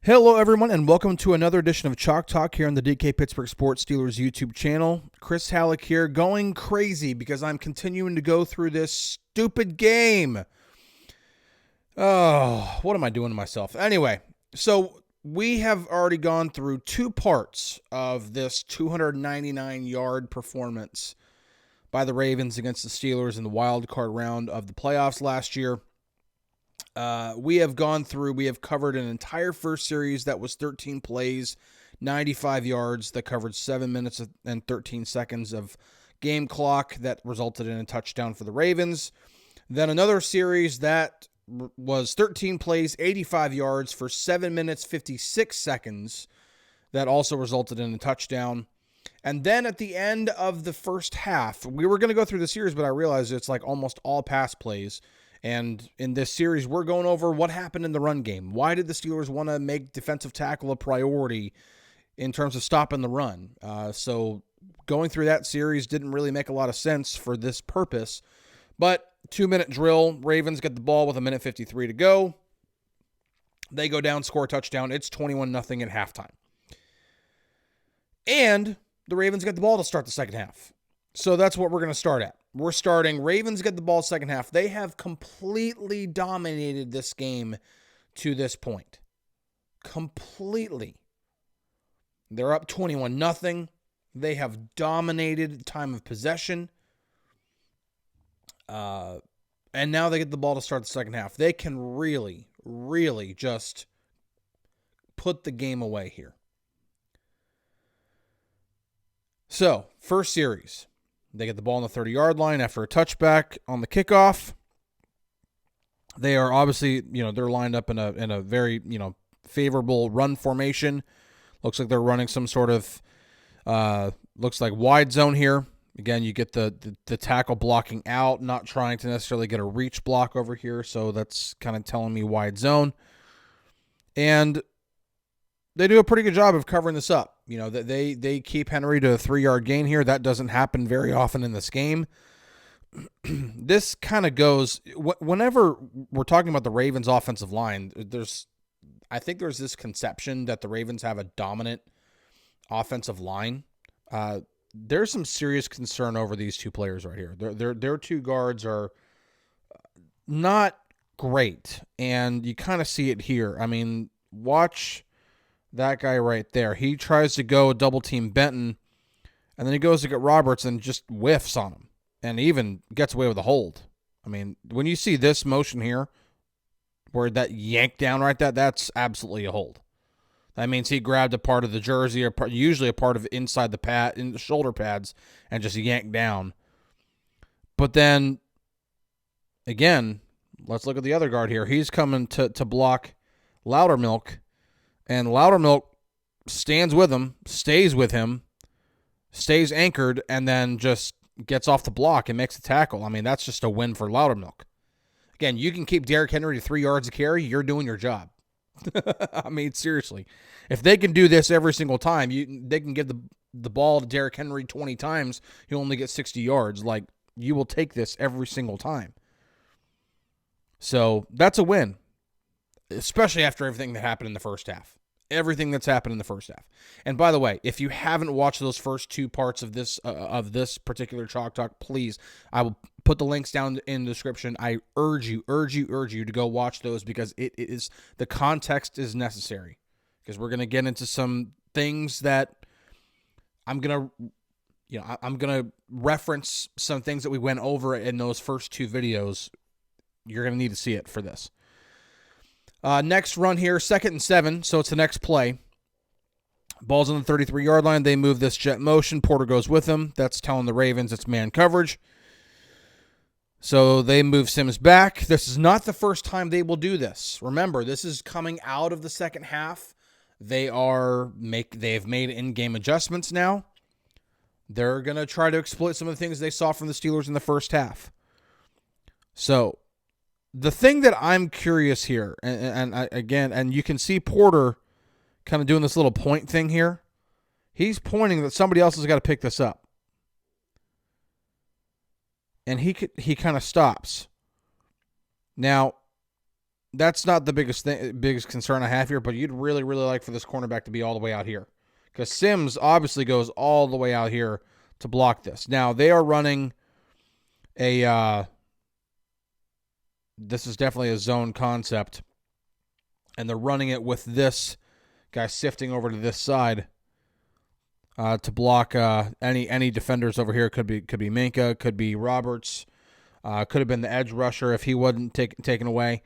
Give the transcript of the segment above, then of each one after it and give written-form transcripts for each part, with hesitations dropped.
Hello, everyone, and welcome to another edition of Chalk Talk here on the DK Pittsburgh Sports Steelers YouTube channel. Chris Halicke here, going crazy because I'm continuing to go through this stupid game. Oh, what am I doing to myself? Anyway, so we have already gone through two parts of this 299-yard performance by the Ravens against the Steelers in the wild card round of the playoffs last year. We have covered an entire first series that was 13 plays, 95 yards, that covered 7 minutes and 13 seconds of game clock that resulted in a touchdown for the Ravens. Then another series that was 13 plays, 85 yards for 7 minutes, 56 seconds that also resulted in a touchdown. And then at the end of the first half, we were going to go through the series, but I realized it's like almost all pass plays. And in this series, we're going over what happened in the run game. Why did the Steelers want to make defensive tackle a priority in terms of stopping the run? So going through that series didn't really make a lot of sense for this purpose. But 2-minute drill, Ravens get the ball with 1:53 to go. They go down, score a touchdown. It's 21-0 at halftime. And the Ravens get the ball to start the second half. So that's what we're going to start at. We're starting Ravens get the ball second half. They have completely dominated this game to this point. Completely. They're up 21-0. They have dominated time of possession. And now they get the ball to start the second half. They can really, really just put the game away here. So, first series. They get the ball on the 30-yard line after a touchback on the kickoff. They are obviously, they're lined up in a very, favorable run formation. Looks like they're running some sort of, looks like wide zone here. Again, you get the tackle blocking out, not trying to necessarily get a reach block over here. So that's kind of telling me wide zone. And they do a pretty good job of covering this up. They keep Henry to a 3-yard gain here. That doesn't happen very often in this game. This kind of goes, whenever we're talking about the Ravens offensive line, I think there's this conception that the Ravens have a dominant offensive line. There's some serious concern over these two players right here. Their two guards are not great, and you kind of see it here. I mean, watch that guy right there. He tries to go double team Benton, and then he goes to get Roberts and just whiffs on him, and even gets away with a hold. I mean, when you see this motion here, where that yank down right there, that's absolutely a hold. That means he grabbed a part of the jersey, or usually a part of inside the pad, in the shoulder pads, and just yanked down. But then, again, let's look at the other guard here. He's coming to block Loudermilk. And Loudermilk stands with him, stays with him, stays anchored, and then just gets off the block and makes the tackle. I mean, that's just a win for Loudermilk. Again, you can keep Derrick Henry to 3 yards a carry, you're doing your job. I mean, seriously. If they can do this every single time, they can give the ball to Derrick Henry 20 times, he'll only get 60 yards. Like, you will take this every single time. So, that's a win. Especially after everything that happened in the first half. Everything that's happened in the first half. And by the way, if you haven't watched those first two parts of this particular Chalk Talk, please, I will put the links down in the description. I urge you to go watch those because it is, the context is necessary. Because we're going to get into some things that I'm going to reference some things that we went over in those first two videos. You're going to need to see it for this. Next run here, 2nd and 7, so it's the next play. Ball's on the 33-yard line. They move this jet motion. Porter goes with them. That's telling the Ravens it's man coverage. So they move Sims back. This is not the first time they will do this. Remember, this is coming out of the second half. They've made in-game adjustments now. They're going to try to exploit some of the things they saw from the Steelers in the first half. So the thing that I'm curious here, and you can see Porter kind of doing this little point thing here. He's pointing that somebody else has got to pick this up. And he kind of stops. Now, that's not the biggest concern I have here, but you'd really, really like for this cornerback to be all the way out here. Because Sims obviously goes all the way out here to block this. Now, they are running this is definitely a zone concept, and they're running it with this guy sifting over to this side to block any defenders over here. Could be Minka, could be Roberts, could have been the edge rusher if he wasn't taken away.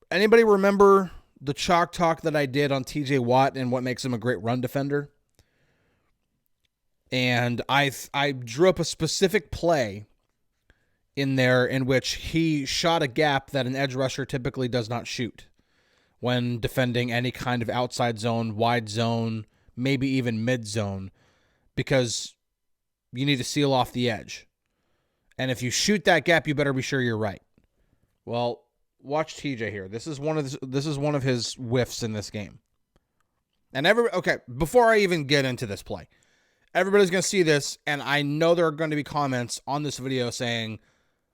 Anybody remember the chalk talk that I did on TJ Watt and what makes him a great run defender? And I drew up a specific play in there in which he shot a gap that an edge rusher typically does not shoot when defending any kind of outside zone, wide zone, maybe even mid zone, because you need to seal off the edge. And if you shoot that gap, you better be sure you're right. Well, watch TJ here. This is one of his whiffs in this game. And before I even get into this play, everybody's going to see this, and I know there are going to be comments on this video saying,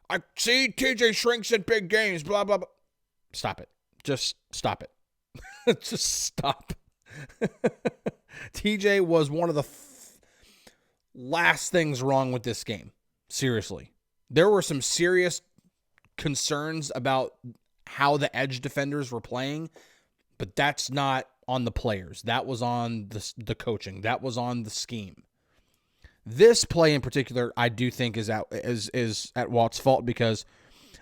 I see TJ shrinks in big games, blah, blah, blah. Stop it. Just stop it. Just stop. TJ was one of the last things wrong with this game. Seriously. There were some serious concerns about how the edge defenders were playing, but that's not on the players. That was on the coaching. That was on the scheme. This play in particular, I do think is at Walt's fault because,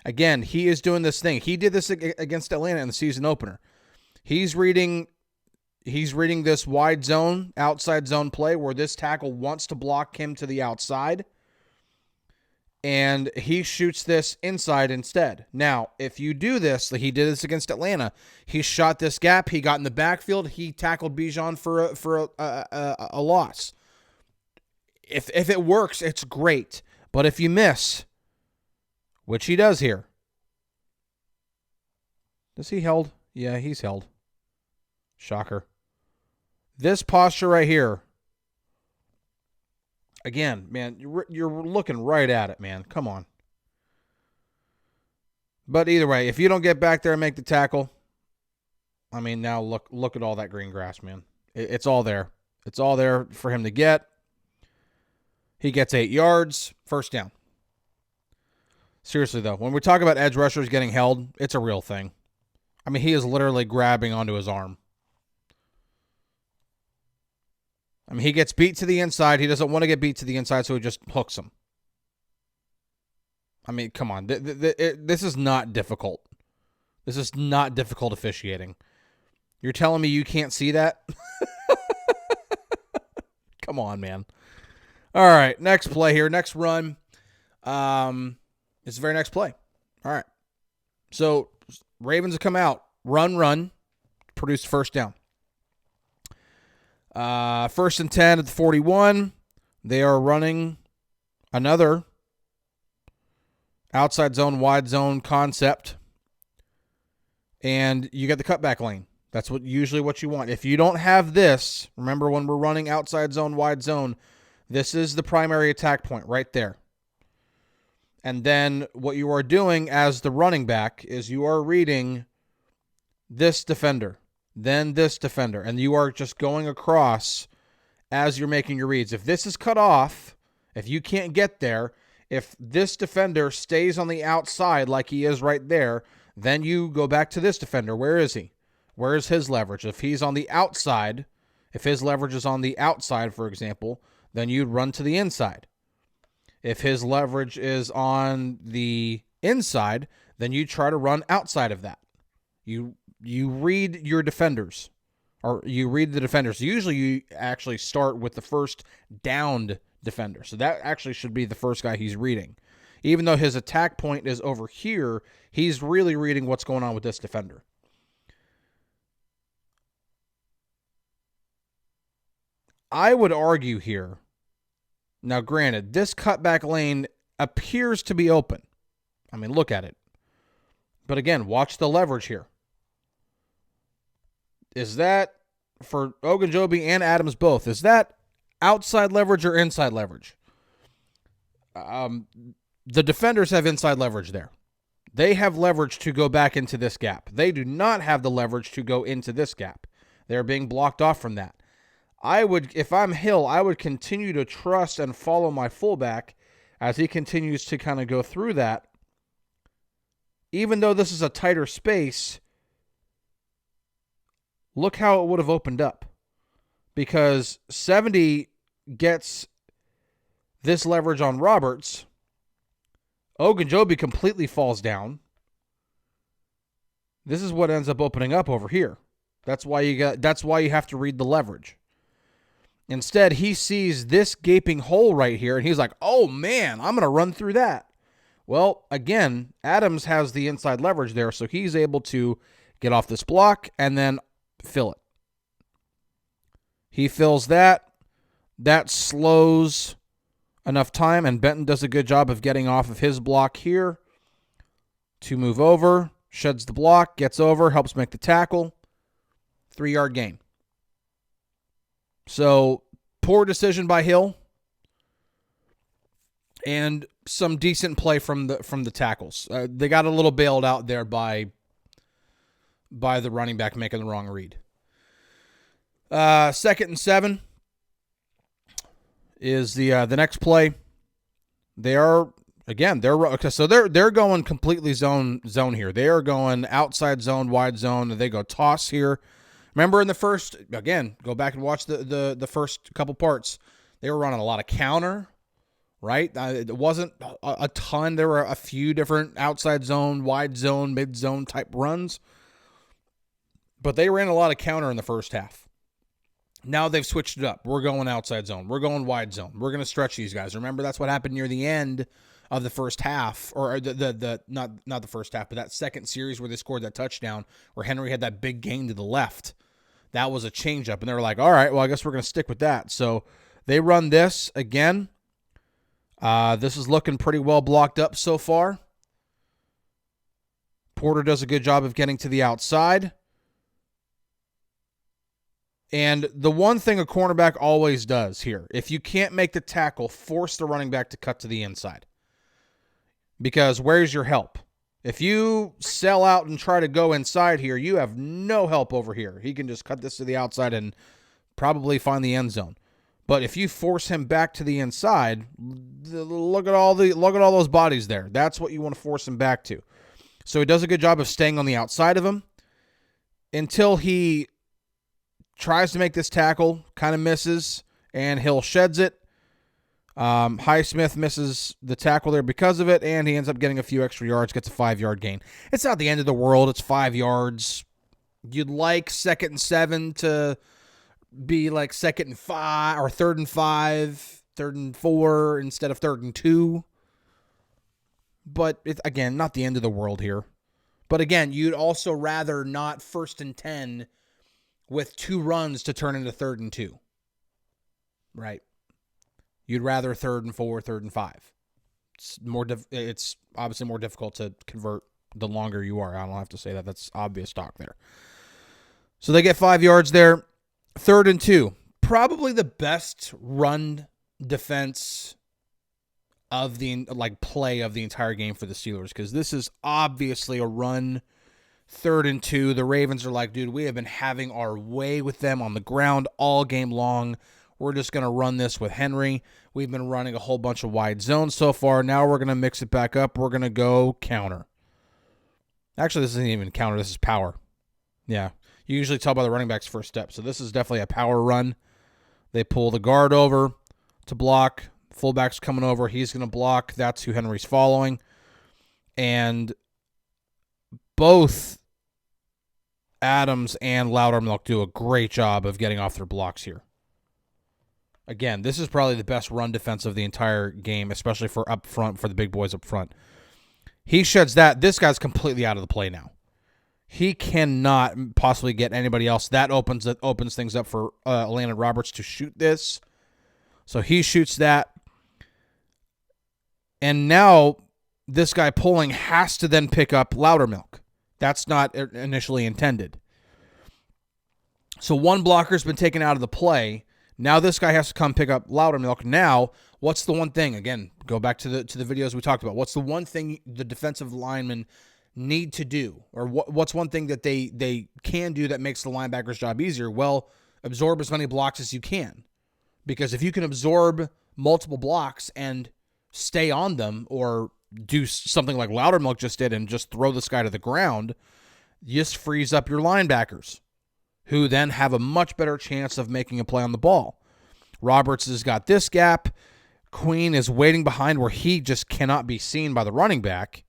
again, he is doing this thing. He did this against Atlanta in the season opener. He's reading this wide zone, outside zone play where this tackle wants to block him to the outside, and he shoots this inside instead. Now, if you do this, like he did this against Atlanta, he shot this gap, he got in the backfield, he tackled Bijan for a loss. If it works, it's great. But if you miss, which he does here. Is he held? Yeah, he's held. Shocker. This posture right here. Again, man, you're looking right at it, man. Come on. But either way, if you don't get back there and make the tackle, I mean, now look at all that green grass, man. It's all there. It's all there for him to get. He gets 8 yards, first down. Seriously, though, when we talk about edge rushers getting held, it's a real thing. I mean, he is literally grabbing onto his arm. I mean, he gets beat to the inside. He doesn't want to get beat to the inside, so he just hooks him. I mean, come on. This is not difficult. This is not difficult officiating. You're telling me you can't see that? Come on, man. All right, next play here. Next run. It's the very next play. All right. So, Ravens have come out. Run. Produced first down. First and 10 at the 41. They are running another outside zone, wide zone concept. And you get the cutback lane. That's usually what you want. If you don't have this, remember when we're running outside zone, wide zone, this is the primary attack point right there. And then what you are doing as the running back is you are reading this defender, then this defender, and you are just going across as you're making your reads. If this is cut off, if you can't get there, if this defender stays on the outside like he is right there, then you go back to this defender. Where is he? Where is his leverage? If he's on the outside, if his leverage is on the outside, for example, then you'd run to the inside. If his leverage is on the inside, then you try to run outside of that. You read your defenders, or you read the defenders. Usually you actually start with the first downed defender. So that actually should be the first guy he's reading. Even though his attack point is over here, he's really reading what's going on with this defender. I would argue here, now granted, this cutback lane appears to be open. I mean, look at it. But again, watch the leverage here. Is that, for Ogunjobi and Adams both, is that outside leverage or inside leverage? The defenders have inside leverage there. They have leverage to go back into this gap. They do not have the leverage to go into this gap. They're being blocked off from that. If I'm Hill, I would continue to trust and follow my fullback as he continues to kind of go through that. Even though this is a tighter space, look how it would have opened up. Because 70 gets this leverage on Roberts. Ogunjobi completely falls down. This is what ends up opening up over here. That's why you have to read the leverage. Instead, he sees this gaping hole right here, and he's like, oh, man, I'm going to run through that. Well, again, Adams has the inside leverage there, so he's able to get off this block and then fill it. He fills that. That slows enough time, and Benton does a good job of getting off of his block here to move over, sheds the block, gets over, helps make the tackle. 3-yard gain. So, poor decision by Hill, and some decent play from the tackles. They got a little bailed out there by the running back making the wrong read. 2nd and 7 is the next play. They're going completely zone here. They are going outside zone, wide zone, and they go toss here. Remember in the first, again, go back and watch the first couple parts. They were running a lot of counter, right? It wasn't a ton. There were a few different outside zone, wide zone, mid zone type runs, but they ran a lot of counter in the first half. Now they've switched it up. We're going outside zone. We're going wide zone. We're going to stretch these guys. Remember, that's what happened near the end of the first half, or not the first half, but that second series where they scored that touchdown, where Henry had that big gain to the left. That was a changeup, and they were like, all right, well, I guess we're going to stick with that. So they run this again. This is looking pretty well blocked up so far. Porter does a good job of getting to the outside. And the one thing a cornerback always does here, if you can't make the tackle, force the running back to cut to the inside. Because where's your help? If you sell out and try to go inside here, you have no help over here. He can just cut this to the outside and probably find the end zone. But if you force him back to the inside, look at all those bodies there. That's what you want to force him back to. So he does a good job of staying on the outside of him until he tries to make this tackle, kind of misses, and Hill sheds it. Highsmith misses the tackle there because of it, and he ends up getting a few extra yards, gets a 5-yard gain. It's not the end of the world. It's 5 yards. You'd like 2nd and 7 to be like 2nd and 5 or 3rd and 5, 3rd and 4 instead of 3rd and 2. But, again, not the end of the world here. But, again, you'd also rather not 1st and 10 with 2 runs to turn into 3rd and 2. Right? You'd rather 3rd and 4, 3rd and 5. It's obviously more difficult to convert the longer you are. I don't have to say that. That's obvious talk there. So they get 5 yards there. 3rd and 2. Probably the best run defense of the play of the entire game for the Steelers, because this is obviously a run 3rd and 2. The Ravens are like, dude, we have been having our way with them on the ground all game long. We're just going to run this with Henry. We've been running a whole bunch of wide zones so far. Now we're going to mix it back up. We're going to go counter. Actually, this isn't even counter. This is power. Yeah. You usually tell by the running back's first step. So this is definitely a power run. They pull the guard over to block. Fullback's coming over. He's going to block. That's who Henry's following. And both Adams and Loudermilk do a great job of getting off their blocks here. Again, this is probably the best run defense of the entire game, especially for up front, for the big boys up front. He sheds that. This guy's completely out of the play now. He cannot possibly get anybody else. That opens things up for Landon Roberts to shoot this. So he shoots that. And now this guy pulling has to then pick up Loudermilk. That's not initially intended. So one blocker's been taken out of the play. Now this guy has to come pick up Loudermilk. Now What's the one thing? Again, go back to the videos we talked about. What's the one thing the defensive linemen need to do? Or what's one thing that they can do that makes the linebacker's job easier? Well, absorb as many blocks as you can. Because if you can absorb multiple blocks and stay on them, or do something like Loudermilk just did and just throw this guy to the ground, just frees up your linebackers, who then have a much better chance of making a play on the ball. Roberts has got this gap. Queen is waiting behind where he just cannot be seen by the running back.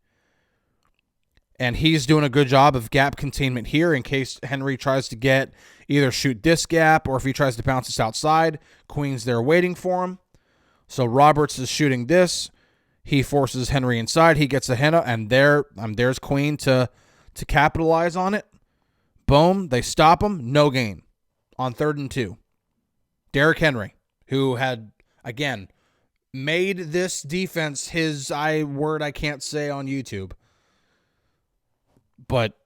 And he's doing a good job of gap containment here in case Henry tries to either shoot this gap, or if he tries to bounce this outside, Queen's there waiting for him. So Roberts is shooting this. He forces Henry inside. He gets a hand up, and there's Queen to capitalize on it. Boom. They stop him. No gain on 3rd and 2. Derrick Henry, who had, again, made this defense his word I can't say on YouTube. But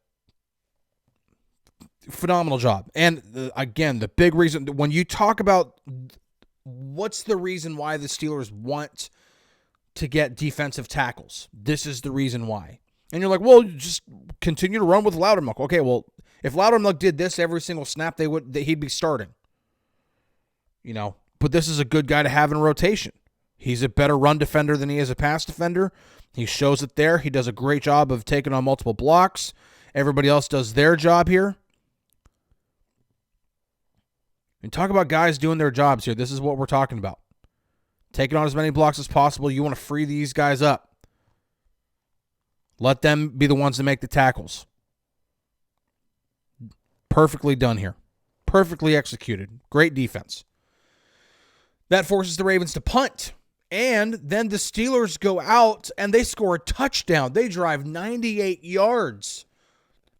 phenomenal job. And again, the big reason, when you talk about what's the reason why the Steelers want to get defensive tackles, this is the reason why. And you're like, well, just continue to run with Loudermilk. Okay, well, if Loudermilk did this every single snap, he'd be starting. But this is a good guy to have in rotation. He's a better run defender than he is a pass defender. He shows it there. He does a great job of taking on multiple blocks. Everybody else does their job here. And talk about guys doing their jobs here. This is what we're talking about. Taking on as many blocks as possible. You want to free these guys up. Let them be the ones to make the tackles. Perfectly done here. Perfectly executed. Great defense. That forces the Ravens to punt. And then the Steelers go out and they score a touchdown. They drive 98 yards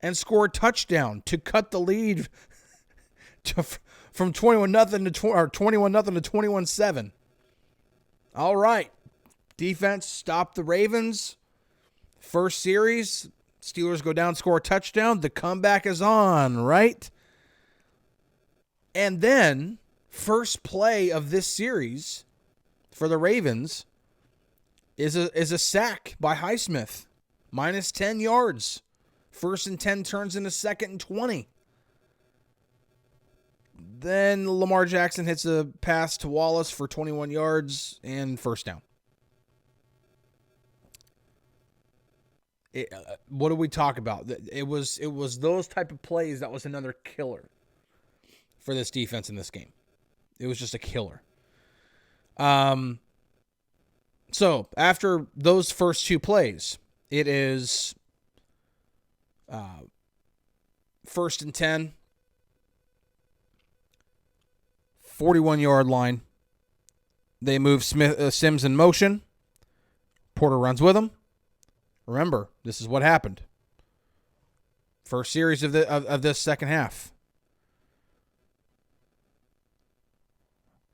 and score a touchdown to cut the lead from 21-0 to 21-7. All right. Defense stopped the Ravens. First series, Steelers go down, score a touchdown. The comeback is on, right? And then, first play of this series for the Ravens is a sack by Highsmith. Minus 10 yards. 1st and 10 turns into 2nd and 20. Then Lamar Jackson hits a pass to Wallace for 21 yards and first down. What do we talk about? It was those type of plays that was another killer for this defense in this game. It was just a killer. So after those first two plays, it is 1st and 10, 41-yard line. They move Sims in motion. Porter runs with him. Remember, this is what happened. First series of this second half.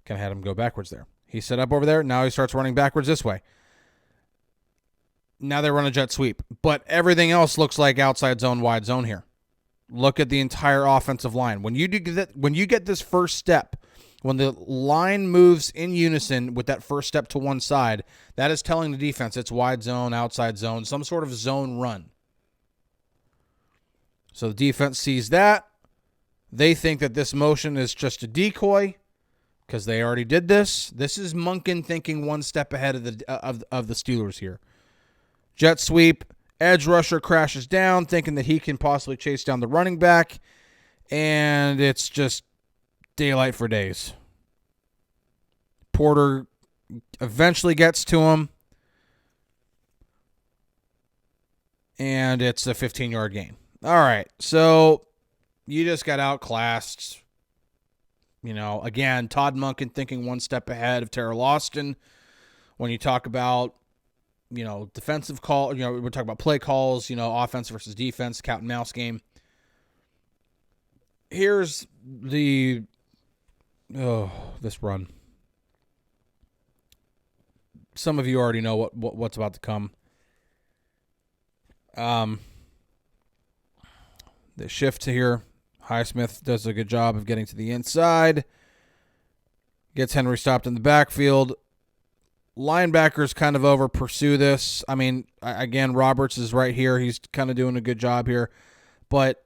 Kind of had him go backwards there. He set up over there. Now he starts running backwards this way. Now they run a jet sweep. But everything else looks like outside zone, wide zone here. Look at the entire offensive line. When you get this first step, when the line moves in unison with that first step to one side, that is telling the defense it's wide zone, outside zone, some sort of zone run. So the defense sees that. They think that this motion is just a decoy because they already did this. This is Monken thinking one step ahead of the Steelers here. Jet sweep, edge rusher crashes down, thinking that he can possibly chase down the running back, and it's just daylight for days. Porter eventually gets to him, and it's a 15-yard gain. All right, so you just got outclassed. Again, Todd Monken thinking one step ahead of Terrell Austin. When you talk about, defensive call, we're talking about play calls, offense versus defense, cat and mouse game. Here's this run. Some of you already know what's about to come. The shift here. Highsmith does a good job of getting to the inside. Gets Henry stopped in the backfield. Linebackers kind of over pursue this. I mean, again, Roberts is right here. He's kind of doing a good job here. But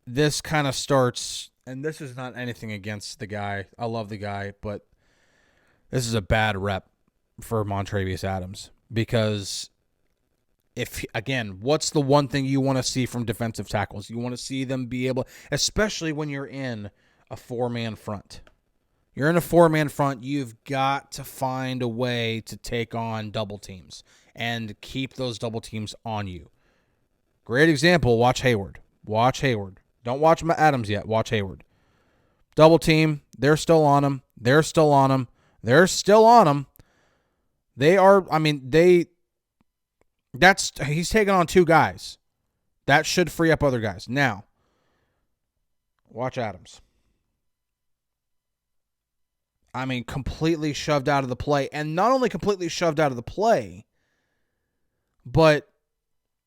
this kind of starts, and this is not anything against the guy. I love the guy, but this is a bad rep for Montravius Adams. Because, what's the one thing you want to see from defensive tackles? You want to see them be able, especially when you're in a four-man front. You're in a four-man front, you've got to find a way to take on double teams and keep those double teams on you. Great example, watch Hayward. Watch Hayward. Don't watch Adams yet. Watch Hayward. Double team, they're still on him. They're still on him. They're still on him. They are, he's taking on two guys. That should free up other guys. Now, watch Adams. Completely shoved out of the play. And not only completely shoved out of the play, but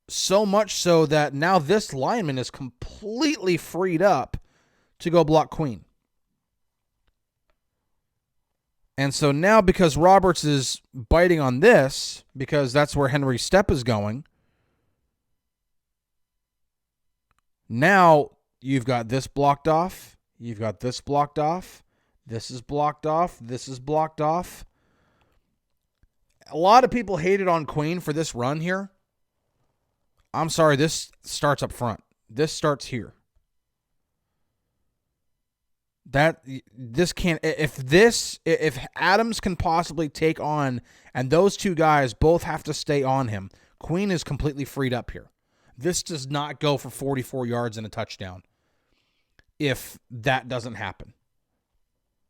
so much so that now this lineman is completely freed up to go block Queen. And so now, because Roberts is biting on this, because that's where Henry's step is going, now you've got this blocked off. You've got this blocked off. This is blocked off. This is blocked off. A lot of people hated on Queen for this run here. I'm sorry, this starts up front. This starts here. If Adams can possibly take on, and those two guys both have to stay on him, Queen is completely freed up here. This does not go for 44 yards and a touchdown if that doesn't happen.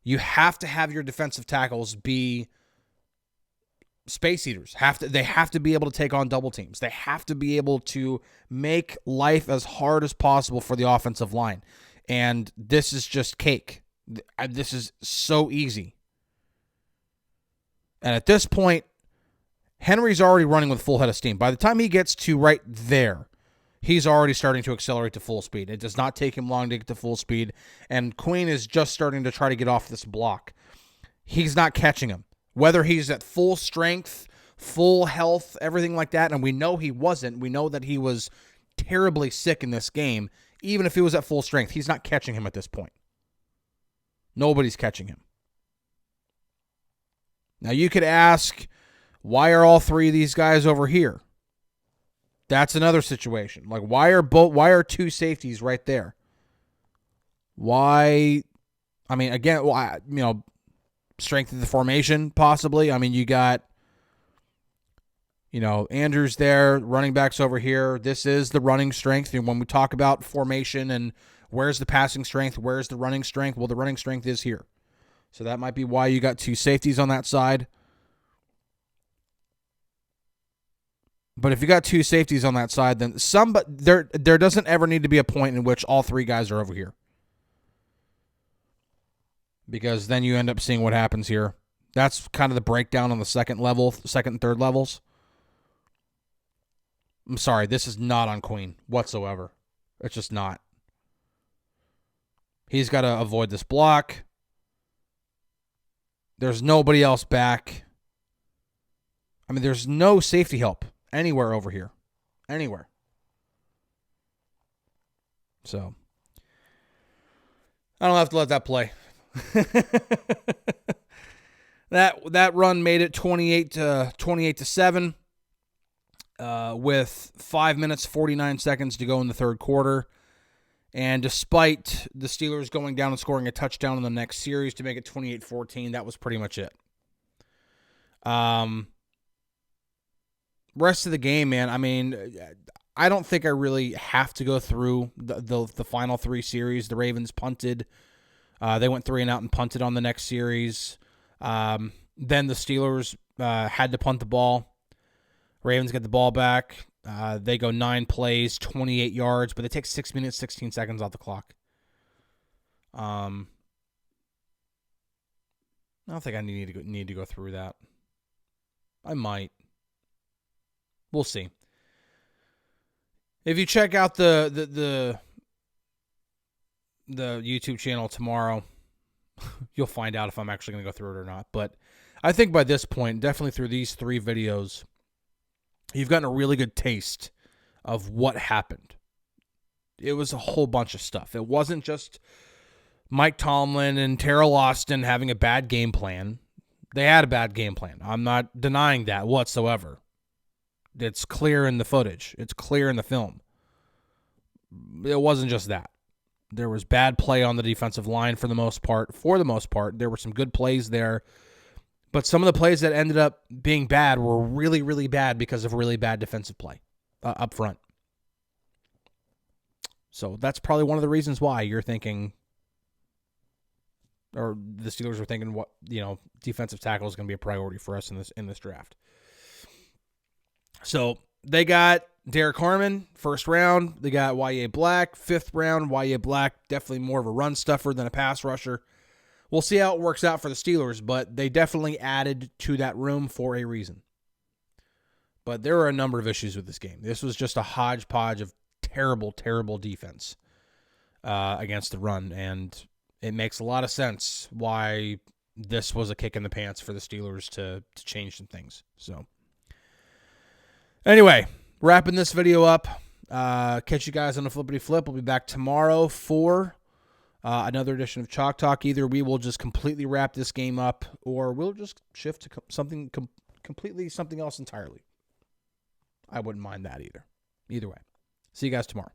You have to have your defensive tackles be space eaters. They have to be able to take on double teams. They have to be able to make life as hard as possible for the offensive line. And this is just cake. This is so easy. And at this point, Henry's already running with full head of steam. By the time he gets to right there, he's already starting to accelerate to full speed. It does not take him long to get to full speed. And Queen is just starting to try to get off this block. He's not catching him. Whether he's at full strength, full health, everything like that, and we know he wasn't. We know that he was terribly sick in this game. Even if he was at full strength, he's not catching him at this point. Nobody's catching him. Now you could ask, why are all three of these guys over here? That's another situation. Like, why are two safeties right there? Why? Strength of the formation, possibly. You got, Andrews there, running backs over here. This is the running strength. And when we talk about formation and where's the passing strength, where's the running strength? Well, the running strength is here. So that might be why you got two safeties on that side. But if you got two safeties on that side, then there doesn't ever need to be a point in which all three guys are over here. Because then you end up seeing what happens here. That's kind of the breakdown on the second and third levels. I'm sorry, this is not on Queen whatsoever. It's just not. He's got to avoid this block. There's nobody else back. There's no safety help anywhere over here. Anywhere. So, I don't have to let that play. That run made it 28-7 with 5 minutes 49 seconds to go in the third quarter. And despite the Steelers going down and scoring a touchdown in the next series to make it 28-14, that was pretty much it. Rest of the game, man, I don't think I really have to go through the final three series. The Ravens punted. They went 3-and-out and punted on the next series. Then the Steelers had to punt the ball. Ravens get the ball back. They go 9 plays, 28 yards, but they take 6 minutes, 16 seconds off the clock. I don't think I need to go through that. I might. We'll see. If you check out the YouTube channel tomorrow, you'll find out if I'm actually going to go through it or not. But I think by this point, definitely through these 3 videos, you've gotten a really good taste of what happened. It was a whole bunch of stuff. It wasn't just Mike Tomlin and Terrell Austin having a bad game plan. They had a bad game plan. I'm not denying that whatsoever. It's clear in the footage. It's clear in the film. It wasn't just that. There was bad play on the defensive line for the most part. There were some good plays there. But some of the plays that ended up being bad were really, really bad because of really bad defensive play up front. So that's probably one of the reasons why you're thinking, or the Steelers are thinking, what, defensive tackle is going to be a priority for us in this draft. So they got Derek Harmon, first round. They got Y.A. Black, 5th round. Y.A. Black, definitely more of a run stuffer than a pass rusher. We'll see how it works out for the Steelers, but they definitely added to that room for a reason. But there are a number of issues with this game. This was just a hodgepodge of terrible, terrible defense against the run, and it makes a lot of sense why this was a kick in the pants for the Steelers to change some things. So, anyway, wrapping this video up. Catch you guys on the Flippity Flip. We'll be back tomorrow for another edition of Chalk Talk. Either we will just completely wrap this game up, or we'll just shift to something else entirely. I wouldn't mind that either. Either way. See you guys tomorrow.